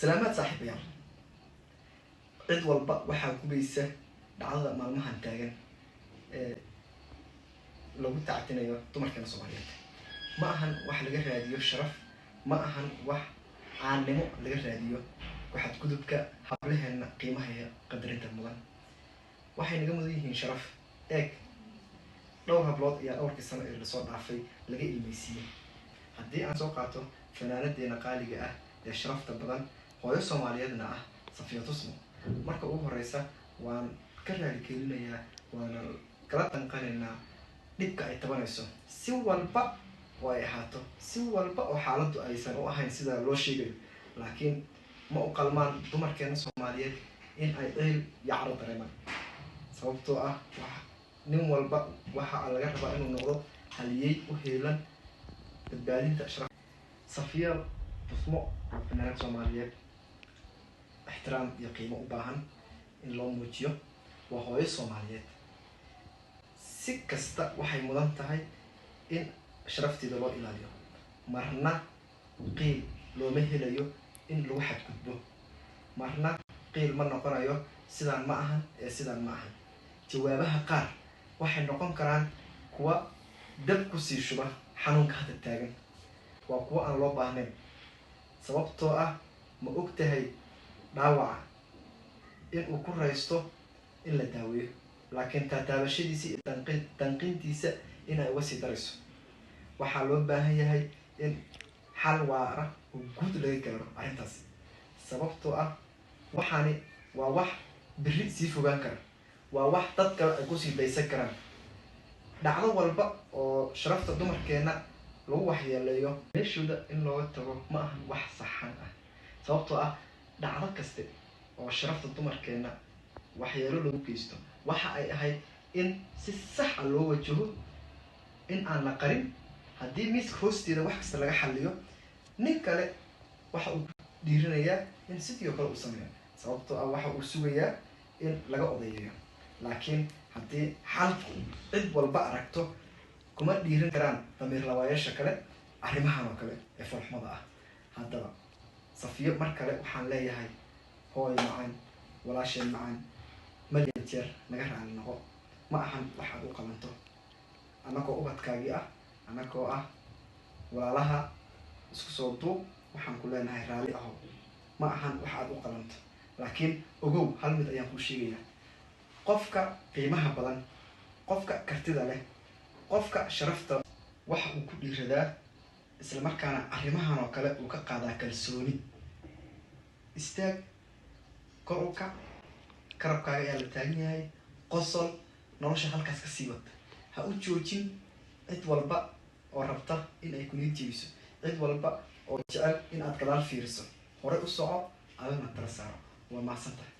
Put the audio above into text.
سلامات صاحب يا cid walba waxaa gubaysa dhacdada maalmahan taagan ee lagu tactinayo dumarkana Soomaaliyeed ma ahan wax laga raadiyo sharaf ma ahan wax caanimo laga raadiyo waxaad gudubka hablaheena qiimaha qadarinta mudan waxay naga mudan yihiin sharaf eeg dhowr hablood iyo dhowrkii sano ee la soo dhaafay laga ilmeysiyay haddii aan soo qaato fanaanadeena qaaliga ah ee sharafta badan hooyo Soomaaliyeedna ah Safiya Tusmo marka ugu horeysa waan ka raali gelinayaa waana kala tanqanaynaa dhibka ay tabanayso si walba oo ay ahaato si walba oo xaaladdu aysan u ahayn sida loo sheegayo laakiin ma u qalmaan dumarkeena Soomaaliyeed in ay dhayl yacro dareemaan sababtoo ah nin walba waxa laga rabaa inuu noqdo haliyey u heelan badbaadinta sharaf Safiya Tusmo fanaanad Soomaaliyeed احترام يقيمه وباهن إن لو موجيه وهو الصوماليات سكستا وحي مدن تهي إن شرفتي دلو إلى اليوم مرنا قيل لو مهل يو إن لو حد كتبه مرنا قيل من نقرأ يو سيدان معهن سيدان معهن جوابها قار وحي نقوم كران كوا دبكو سيشبه حنون كهد التاغن وكوا أن لو باهنين سببتو ما أكتهي dhaawaca in uu ku raysto in la daaweeyo laakiin taabashadiisa iyo tanqintiisa inay uga sii darayso waxaa loo baahan yahay in xal waara oo guud laga gaaro arrintaas sababtoo ah waxaani waa wax biri sii fogaan kara waa wax dad kale ay ku sii daysan karaan dhacdo walba oo sharafta dumarkeena lagu waxyeeleeyo meeshooda in looga tago ma ahan wax saxan ah sababtoo ah dhacdo kaste oo sharafta dumarkeena waxyeelo lagu geysto waxa ay ahayd in si sax ah loo wajaho in aan la qarin haddii miiska hoosteeda wax kasta laga xalliyo nin kale waxa uu dhiirinayaa in sidoo kale uu sameeyo sababtoo ah waxa uu sugayaa in laga odayeeyo laakiin haddii xalku cid walba aragto kuma dhiirin karaan damiir lawaayaasha kale arrimahan oo kale ee farxmada ah haddaba Safiya mar kale waxaan leeyahay hooy macaan walaasheen macaan malyan jeer naga raali noqo ma ahan waxaad u qalanto anagoo ubadkaagii ah anagoo ah walaalaha isku soo duub waxaan ku leenahay raali aho ma ahan waxaad u qalanto laakiin ogow hal mid ayaan kuu sheegayaa qofka qiimaha badan qofka kartida leh qofka sharafta waxa uu ku dhiiradaa isla markaana arrimahan oo kale uu ka qaadaa kalsooni istaag kor u kac karabkaaga ayaa la taagan yahay qosol nolosha halkaas ka sii wad ha u joojin cid walba oo rabta in ay ku niyad jebiso cid walba oo jecel in aad gadaal fiiriso hore u soco adana tala saaro waa mahadsantahay